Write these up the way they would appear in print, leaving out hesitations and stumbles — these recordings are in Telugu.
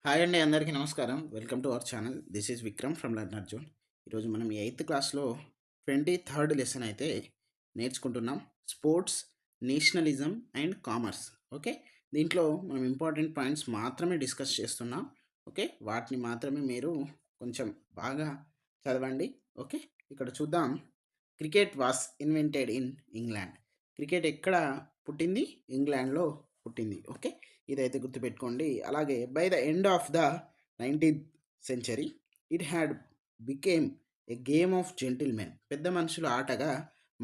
హాయ్ అండి, అందరికీ నమస్కారం. Welcome to our channel. This is Vikram from learn Arjun. ఈరోజు మనం ఎయిత్ క్లాస్లో 23rd లెసన్ అయితే నేర్చుకుంటున్నాం. Sports, nationalism and commerce. Okay, దీంట్లో మనం ఇంపార్టెంట్ పాయింట్స్ మాత్రమే డిస్కస్ చేస్తున్నాం. ఓకే, వాటిని మాత్రమే మీరు కొంచెం బాగా చదవండి. ఓకే, ఇక్కడ చూద్దాం. Cricket was invented in England. Cricket ఎక్కడ పుట్టింది? ఇంగ్లాండ్లో పుట్టింది. ఓకే, ఇదైతే గుర్తుపెట్టుకోండి. అలాగే by the end of the 19th century it had became a game of gentlemen. పెద్ద మనుషుల ఆటగా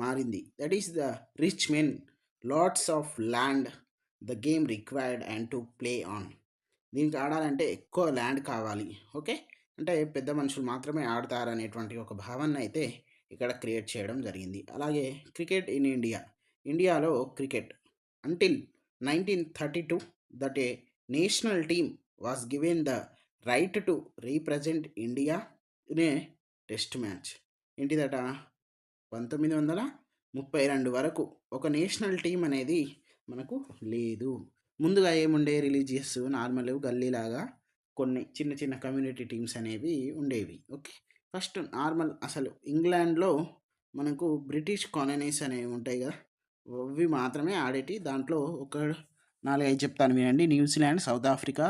మారింది. That is the rich men lots of land the game required and to play on. దీనికి ఆడాలంటే ఎక్కువ ల్యాండ్ కావాలి. ఓకే, అంటే పెద్ద మనుషులు మాత్రమే ఆడతారనేటువంటి ఒక భావన అయితే ఇక్కడ క్రియేట్ చేయడం జరిగింది. అలాగే క్రికెట్ ఇన్ ఇండియా. ఇండియాలో cricket until 1932 that a national team was given the right to represent India in a test match. ఏంటిదట? 1932 వరకు ఒక నేషనల్ టీం అనేది మనకు లేదు. ముందుగా ఏముండే? రిలీజియస్, నార్మల్, గల్లీలాగా కొన్ని చిన్న చిన్న కమ్యూనిటీ టీమ్స్ అనేవి ఉండేవి. ఓకే, ఫస్ట్ నార్మల్ అసలు ఇంగ్లాండ్లో మనకు బ్రిటిష్ కాలనీస్ అనేవి ఉంటాయి కదా, అవి మాత్రమే ఆడేటి. దాంట్లో ఒక 4-5 చెప్తాను వినండి. New Zealand, South Africa,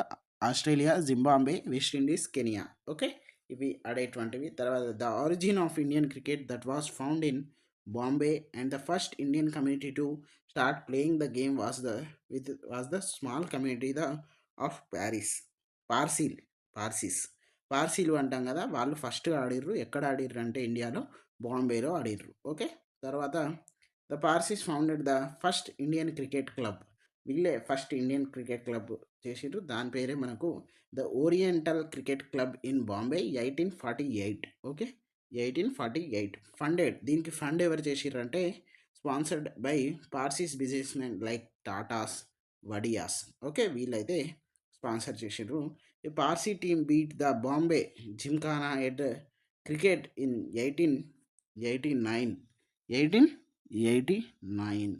Australia, Zimbabwe, West Indies, Kenya. Okay, ఇవి ఆడేటువంటివి. తర్వాత the origin of Indian cricket that was found in Bombay and the first Indian community to start playing the game was the small community of Parsis. పార్సీల్ పార్సీస్ పార్సీలు అంటాం కదా, వాళ్ళు ఫస్ట్ ఆడిర్రు. ఎక్కడ ఆడిర్రు అంటే ఇండియాలో బాంబేలో ఆడిర్రు. ఓకే, తర్వాత the Parsis founded the first Indian cricket club. వీళ్ళే ఫస్ట్ ఇండియన్ క్రికెట్ క్లబ్ చేసిండ్రు. దాని పేరే మనకు the oriental cricket club in Bombay 1848. Okay, 1848 funded. దీనికి ఫండ్ ఎవరు చేసిర్రంటే sponsored by Parsis business men like Tatas, Wadias. Okay, వీళ్ళైతే స్పాన్సర్ చేసిండ్రు. ఈ Parsi team beat the Bombay Gymkhana at cricket in 1889. 1889,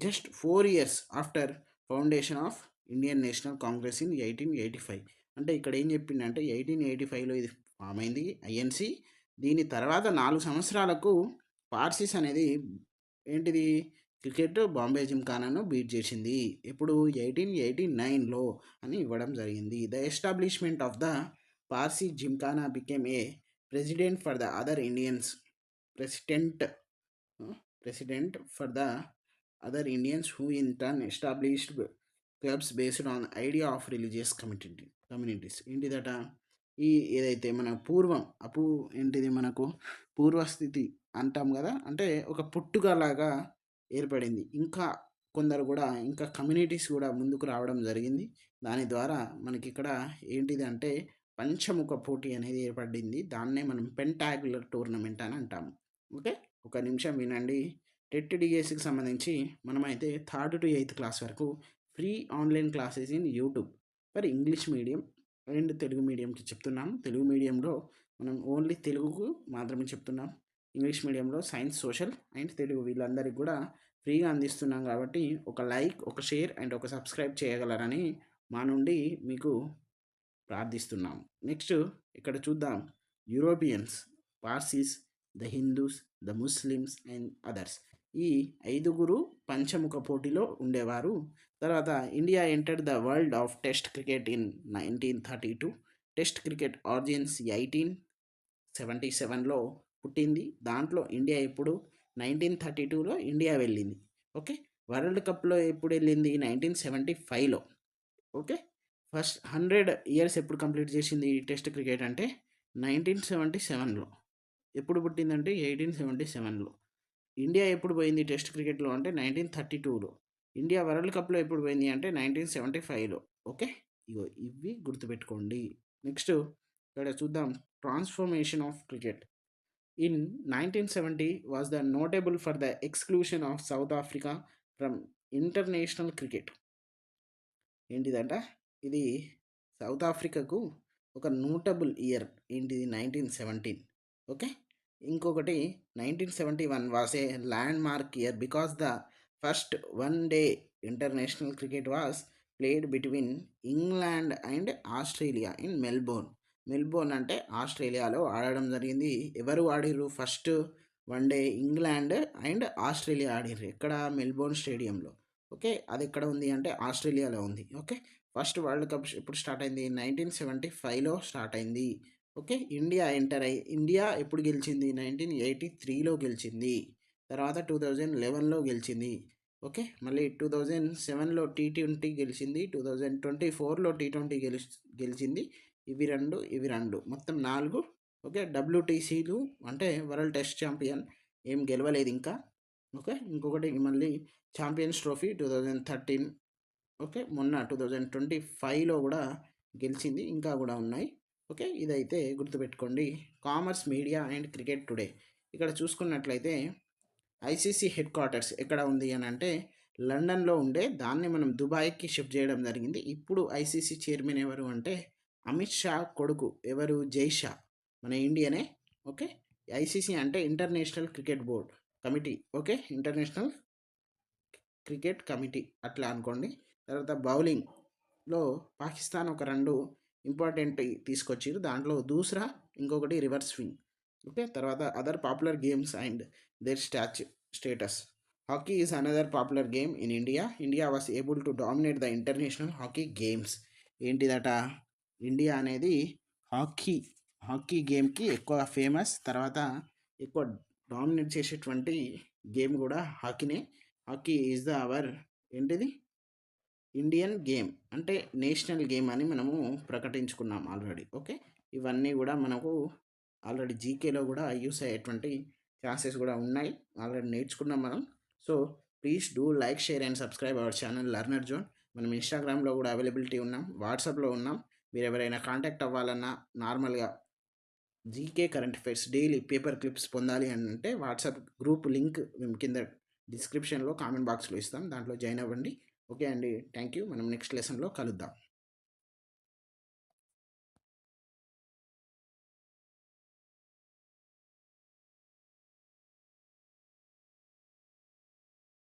just 4 years after foundation of Indian national Congress in 1885. అంటే ఇక్కడ ఏం చెప్పిండంటే 1885లో ఇది ఫామ్ అయింది ఐఎన్సి. దీని తర్వాత 4 సంవత్సరాలకు పార్సీస్ అనేది ఏంటిది, క్రికెట్ బాంబే జిమ్ఖానాను బీట్ చేసింది. ఇప్పుడు 1889లో అని ఇవ్వడం జరిగింది. The establishment of the Parsi Gymkhana became a president for the other Indians president president for the other Indians, who in turn established clubs based on idea of religious communities. ఏంటిదట? ఈ ఏదైతే మన పూర్వం ఏంటిది మనకు పూర్వస్థితి అంటాం కదా, అంటే ఒక పుట్టుకలాగా ఏర్పడింది. ఇంకా కొందరు కూడా ఇంకా కమ్యూనిటీస్ కూడా ముందుకు రావడం జరిగింది. దాని ద్వారా మనకి ఇక్కడ ఏంటిది అంటే పంచముఖ పోటీ అనేది ఏర్పడింది. దాన్నే మనం పెంటాగులర్ టోర్నమెంట్ అని అంటాము. ఓకే, ఒక నిమిషం వినండి. టెట్ డిఎస్సికి సంబంధించి మనమైతే 3rd to 8th క్లాస్ వరకు free online classes in YouTube for English medium and Telugu మీడియంకి చెప్తున్నాం. తెలుగు మీడియంలో మనం ఓన్లీ తెలుగుకు మాత్రమే చెప్తున్నాం. ఇంగ్లీష్ మీడియంలో సైన్స్, సోషల్ అండ్ తెలుగు వీళ్ళందరికీ కూడా ఫ్రీగా అందిస్తున్నాం. కాబట్టి ఒక లైక్, ఒక షేర్ అండ్ ఒక సబ్స్క్రైబ్ చేయగలరని మా నుండి మీకు ప్రార్థిస్తున్నాం. నెక్స్ట్ ఇక్కడ చూద్దాం. Europeans, Parsis, the Hindus, the Muslims and others. ఈ 5గురు పంచముఖ పోటీలో ఉండేవారు. తర్వాత India entered the world of test cricket in 1932. Test cricket origins 1877లో పుట్టింది. దాంట్లో ఇండియా ఇప్పుడు 1932లో ఇండియా వెళ్ళింది. ఓకే, వరల్డ్ కప్లో ఎప్పుడు వెళ్ళింది? 1975లో. ఓకే, ఫస్ట్ 100 ఇయర్స్ ఎప్పుడు కంప్లీట్ చేసింది ఈ టెస్ట్ క్రికెట్ అంటే 1977లో. ఎప్పుడు పుట్టిందంటే 1877లో. ఇండియా ఎప్పుడు పోయింది టెస్ట్ క్రికెట్లో అంటే 1932లో. ఇండియా వరల్డ్ కప్లో ఎప్పుడు పోయింది అంటే 1975లో. ఓకే, ఇగో ఇవి గుర్తుపెట్టుకోండి. నెక్స్ట్ ఇక్కడ చూద్దాం. Transformation of cricket in 1970 was the notable for the exclusion of South Africa from international cricket. ఏంటిదంట? ఇది సౌత్ ఆఫ్రికాకు ఒక నోటబుల్ ఇయర్. ఏంటిది? 1917. ఓకే, ఇంకొకటి 1971 was a land year because the first 1 day international cricket was played between England and Australia in Melbourne. Melbourne అంటే ఆస్ట్రేలియాలో ఆడడం జరిగింది. ఎవరు ఆడిర్రు first one day? England and Australia ఆడిర్రు. ఎక్కడ? మెల్బోర్న్ స్టేడియంలో. ఓకే, అది ఎక్కడ ఉంది అంటే ఆస్ట్రేలియాలో ఉంది. ఓకే, ఫస్ట్ వరల్డ్ కప్ ఎప్పుడు స్టార్ట్ అయింది? 1975లో స్టార్ట్ అయింది. ఓకే, ఇండియా ఎప్పుడు గెలిచింది? 1983లో గెలిచింది. తర్వాత 2011లో గెలిచింది. ఓకే, మళ్ళీ 2007లో T20 గెలిచింది. 2024లో T20 గెలిచింది. ఇవి రెండు మొత్తం 4. ఓకే, WTCలు అంటే వరల్డ్ టెస్ట్ ఛాంపియన్ ఏం గెలవలేదు ఇంకా. ఓకే, ఇంకొకటి మళ్ళీ ఛాంపియన్స్ ట్రోఫీ 2013. ఓకే, మొన్న 2025లో కూడా గెలిచింది. ఇంకా కూడా ఉన్నాయి. ఓకే, ఇదైతే గుర్తుపెట్టుకోండి. Commerce, media and cricket today. ఇక్కడ చూసుకున్నట్లయితే ఐసీసీ హెడ్ క్వార్టర్స్ ఎక్కడ ఉంది అని అంటే లండన్లో ఉండే, దాన్ని మనం దుబాయ్కి షిఫ్ట్ చేయడం జరిగింది. ఇప్పుడు ఐసీసీ చైర్మన్ ఎవరు అంటే అమిత్ షా కొడుకు. ఎవరు? జై షా, మన ఇండియనే. ఓకే, ఐసీసీ అంటే international cricket board committee. Okay, international cricket committee అట్లా అనుకోండి. తర్వాత బౌలింగ్లో పాకిస్తాన్ ఒక 2 ఇంపార్టెంట్ తీసుకొచ్చారు. దాంట్లో దూసరా, ఇంకొకటి రివర్స్ స్వింగ్. ఓకే, తర్వాత other popular games and their status. Hockey is another popular game in India. India was able to dominate the international hockey games. ఏంటిదట? ఇండియా అనేది హాకీ హాకీ గేమ్కి ఎక్కువ ఫేమస్. తర్వాత ఎక్కువ డామినేట్ చేసేటువంటి గేమ్ కూడా హాకీనే. హాకీ ఈజ్ ద అవర్ ఏంటిది ఇండియన్ గేమ్, అంటే నేషనల్ గేమ్ అని మనము ప్రకటించుకున్నాం ఆల్రెడీ. ఓకే, ఇవన్నీ కూడా మనకు ఆల్రెడీ జీకేలో కూడా యూస్ అయ్యేటువంటి ఛాన్సెస్ కూడా ఉన్నాయి. ఆల్రెడీ నేర్చుకున్నాం మనం. So please do like, share and subscribe our channel learner zone. మనం ఇన్స్టాగ్రామ్లో కూడా అవైలబిలిటీ ఉన్నాం, వాట్సాప్లో ఉన్నాం. మీరు ఎవరైనా కాంటాక్ట్ అవ్వాలన్నా, నార్మల్గా GK current affairs daily paper clips పొందాలి అని అంటే వాట్సాప్ గ్రూప్ లింక్ మేము కింద డిస్క్రిప్షన్లో కామెంట్ బాక్స్లో ఇస్తాం, దాంట్లో జాయిన్ అవ్వండి. ఓకే అండి, థ్యాంక్ యూ. మనం నెక్స్ట్ లెసన్లో కలుద్దాం.